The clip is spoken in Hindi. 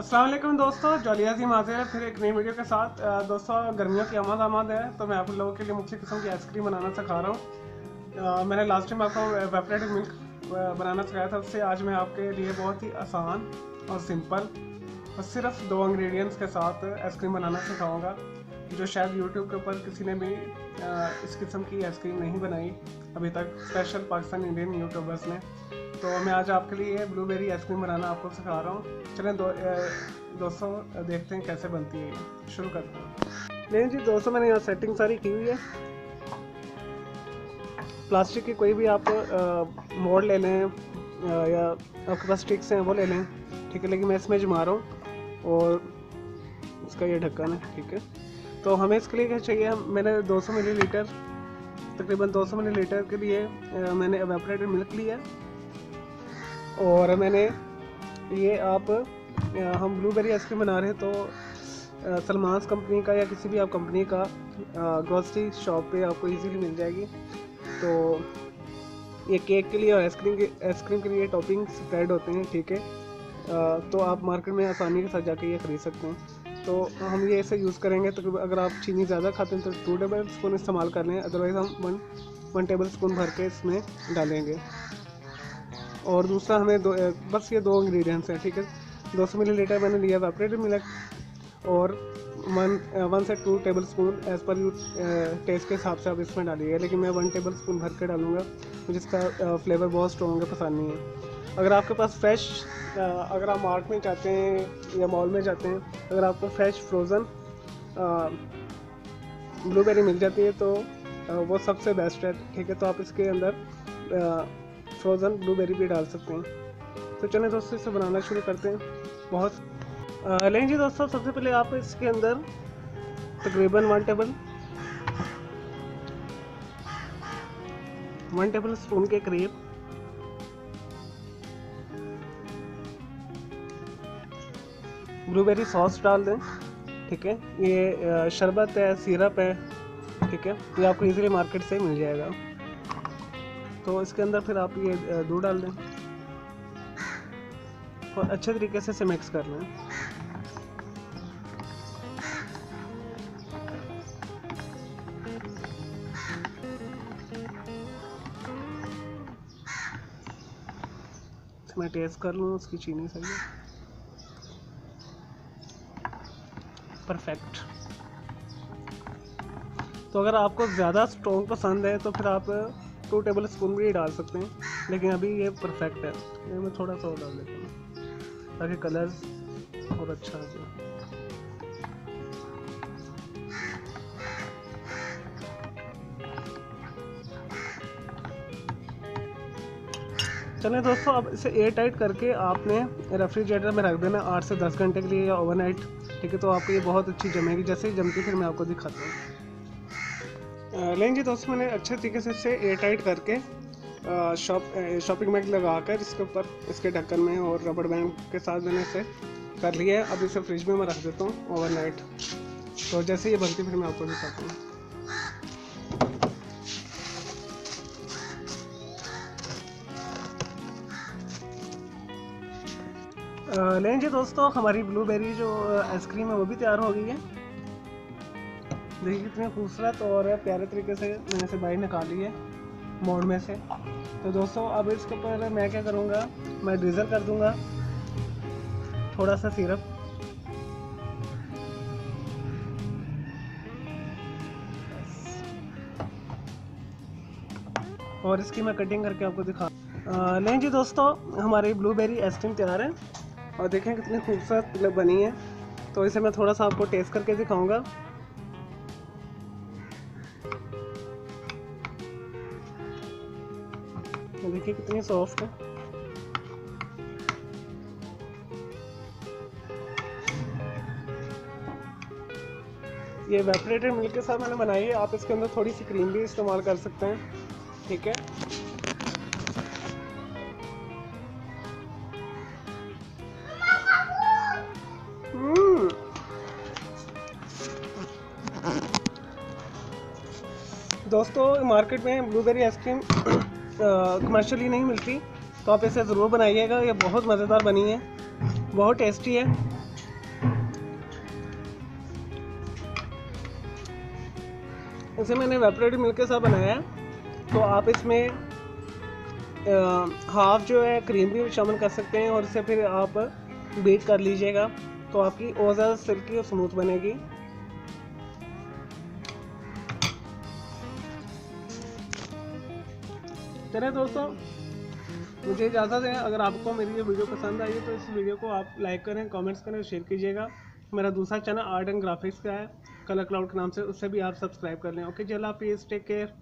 अस्सलाम वालेकुम दोस्तों, जॉलियाज़ीम हाजिर है फिर एक नई वीडियो के साथ। दोस्तों गर्मियों की आमद है तो मैं आप लोगों के लिए मुख्तलिफ किस्म की आइसक्रीम बनाना सिखा रहा हूँ। मैंने लास्ट टाइम आपको वेपरेटेड मिल्क बनाना सिखाया था, उससे आज मैं आपके लिए बहुत ही आसान और सिंपल और सिर्फ 2 इंग्रेडिएंट्स के साथ आइसक्रीम बनाना सिखाऊंगा, जो शायद यूट्यूब के ऊपर किसी ने भी इस किस्म की आइसक्रीम नहीं बनाई अभी तक, स्पेशल पाकिस्तान इंडियन यूट्यूबर्स ने। तो मैं आज आपके लिए ब्लूबेरी आइसक्रीम बनाना आपको सिखा रहा हूँ। चलें दोस्तों देखते हैं कैसे बनती है, शुरू करते हैं। नहीं जी दोस्तों, मैंने यहाँ सेटिंग सारी की हुई है। प्लास्टिक की कोई भी आप मोल्ड ले लें या आपके पास स्टिक्स हैं वो ले लें, ठीक है। लेकिन मैं इसमें जमा रहा हूँ और इसका ये ढक्कन है, ठीक है। तो हमें इसके लिए क्या चाहिए, मैंने 200 मिलीलीटर तकरीबन 200 मिलीलीटर के लिए मैंने एवेपोरेटेड मिल्क लिया और मैंने ये हम ब्लूबेरी आइसक्रीम बना रहे हैं तो सलमान्स कंपनी का या किसी भी आप कंपनी का ग्रोसरी शॉप पे आपको इजीली मिल जाएगी। तो ये केक के लिए और आइसक्रीम के लिए टॉपिंग स्प्रेड होते हैं, ठीक है। तो आप मार्केट में आसानी के साथ जाके ये ख़रीद सकते हैं। तो हम ये इसे यूज़ करेंगे, तो अगर आप चीनी ज़्यादा खाते हैं तो 2 टेबल स्पून इस्तेमाल कर लें, अदरवाइज़ हम 1 टेबल स्पून भर के इसमें डालेंगे। और दूसरा हमें बस ये 2 इंग्रेडिएंट्स हैं, ठीक है। 200 मिलीलीटर मैंने लिया एवेपोरेटेड मिल्क और 1 से 2 tablespoon as per you taste के हिसाब से आप इसमें डालिएगा, लेकिन मैं 1 टेबल स्पून भर के डालूँगा, मुझे इसका फ्लेवर बहुत स्ट्रॉन्ग है, पसंद नहीं है। अगर आपके पास फ्रेश अगर आप मार्केट में जाते हैं या मॉल में जाते हैं, अगर आपको फ्रेश फ्रोज़न ब्लूबेरी मिल जाती है तो वो सबसे बेस्ट है, ठीक है। तो आप इसके अंदर फ्रोज़न ब्लूबेरी भी डाल सकते हैं। तो चलें दोस्तों इसे बनाना शुरू करते हैं। लेकिन जी दोस्तों, सबसे पहले आप इसके अंदर तकरीबन 1 टेबल स्पून के करीब ब्लूबेरी सॉस डाल दें, ठीक है। ये शरबत है, सिरप है, ठीक है, ये आपको इजीली मार्केट से मिल जाएगा। तो इसके अंदर फिर आप ये दूध डाल दें और अच्छे तरीके से इसे मिक्स कर लें। मैं टेस्ट कर लूँ, उसकी चीनी सही है, परफेक्ट। तो अगर आपको ज़्यादा स्ट्रॉन्ग पसंद है तो फिर आप 2 टेबल स्पून भी डाल सकते हैं, लेकिन अभी ये परफेक्ट है। ये मैं थोड़ा सा और डाल देता हूँ ताकि कलर और अच्छा आ जाए। चलें दोस्तों, अब इसे एयर टाइट करके आपने रेफ्रिजरेटर में रख देना 8 से 10 घंटे के लिए या ओवरनाइट, ठीक है। तो आपको ये बहुत अच्छी जमेगी, जैसे ही जमती फिर मैं आपको दिखाता हूँ। लेंगे दोस्तों, मैंने अच्छे तरीके से इसे एयर टाइट करके शॉपिंग बैग लगा कर इसके ऊपर इसके ढक्कन में और रबड़ बैंड के साथ मैंने इसे कर लिया है। अब इसे फ्रिज में मैं रख देता हूँ ओवरनाइट। तो जैसे ये बनती फिर मैं आपको दिखाता हूँ। लेंगे दोस्तों, हमारी ब्लूबेरी जो आइसक्रीम है वो भी तैयार हो गई है। देखिए कितनी खूबसूरत और प्यारे तरीके से मैंने इसे बाहर निकाली है मोल्ड में से। तो दोस्तों अब इसके ऊपर मैं क्या करूँगा, मैं ड्रिजल कर दूँगा थोड़ा सा सिरप, और इसकी मैं कटिंग करके आपको दिखा। नहीं जी दोस्तों, हमारी ब्लूबेरी आइसक्रीम तैयार है और देखें कितनी खूबसूरत बनी है। तो इसे मैं थोड़ा सा आपको टेस्ट करके दिखाऊंगा। देखिए कितनी सॉफ्ट है। ये एवेपोरेटेड मिल्क के साथ मैंने बनाई है, आप इसके अंदर थोड़ी सी क्रीम भी इस्तेमाल कर सकते हैं, ठीक है। दोस्तों मार्केट में ब्लूबेरी आइसक्रीम कमर्शियली नहीं मिलती, तो आप इसे ज़रूर बनाइएगा। ये बहुत मज़ेदार बनी है, बहुत टेस्टी है। इसे मैंने वेपरेटेड मिल्क के साथ बनाया है, तो आप इसमें हाफ जो है क्रीम भी शामिल कर सकते हैं और इसे फिर आप बीट कर लीजिएगा, तो आपकी और ज़्यादा सिल्की और स्मूथ बनेगी। चलिए दोस्तों, मुझे इजाज़त है। अगर आपको मेरी ये वीडियो पसंद आई तो इस वीडियो को आप लाइक करें, कमेंट्स करें, शेयर कीजिएगा। मेरा दूसरा चैनल आर्ट एंड ग्राफिक्स का है, कलर क्लाउड के नाम से, उससे भी आप सब्सक्राइब कर लें। ओके, चलो आप टेक केयर।